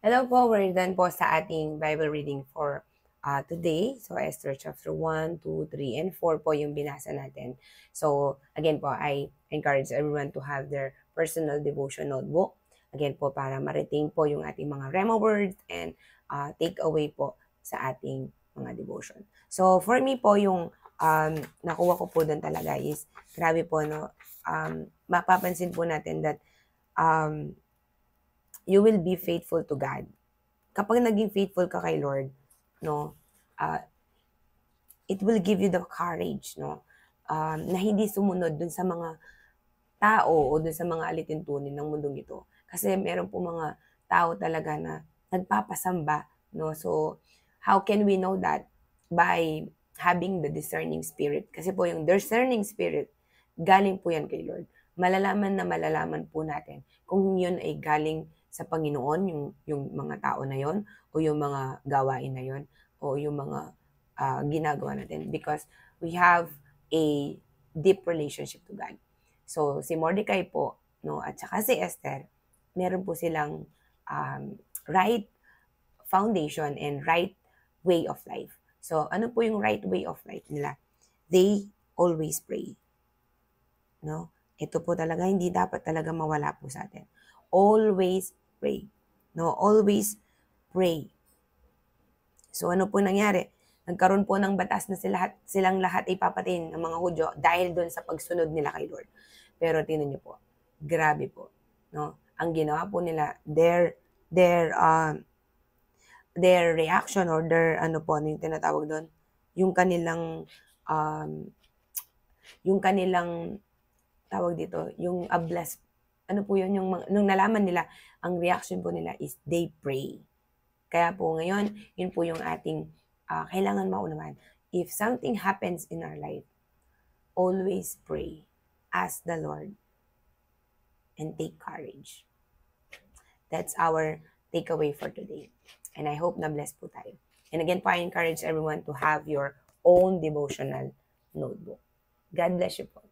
Hello po, we're done po sa ating Bible reading for today. So, Esther chapter 1, 2, 3, and 4 po yung binasa natin. So, again po, I encourage everyone to have their personal devotion notebook. Again po, para ma-retain po yung ating mga Rema words and take away po sa ating mga devotion. So, for me po, yung nakuha ko po doon talaga is, grabe po, no? Mapapansin po natin that you will be faithful to God. Kapag naging faithful ka kay Lord, no, uh, it will give you the courage, no, na hindi sumunod dun sa mga tao o dun sa mga alituntunin ng mundong ito. Kasi meron po mga tao talaga na nagpapasamba, no. So, how can we know that? By having the discerning spirit. Kasi po yung discerning spirit, galing po yan kay Lord. Malalaman na malalaman po natin kung yun ay galing sa Panginoon, yung mga tao na yon o yung mga gawain na yon o yung mga ginagawa natin. Because we have a deep relationship to God. So, si Mordecai po, no, at saka si Esther, meron po silang right foundation and right way of life. So, ano po yung right way of life nila? They always pray. No? Ito po talaga, hindi dapat talaga mawala po sa atin. Always pray. No? Always pray. So, ano po nangyari? Nagkaroon po ng batas na silang lahat ay papatayin ng mga Hudyo dahil doon sa pagsunod nila kay Lord. Pero tingnan niyo po, grabe po, no? Ang ginawa po nila, their reaction or their ano po, ano yung tinatawag doon? Yung kanilang um, yung kanilang tawag dito, yung bless, ano po yun, nung nalaman nila, ang reaction po nila is they pray. Kaya po ngayon, yun po yung ating kailangan maunawan. If something happens in our life, always pray. Ask the Lord and take courage. That's our takeaway for today. And I hope na bless po tayo. And again po, I encourage everyone to have your own devotional notebook. God bless you po.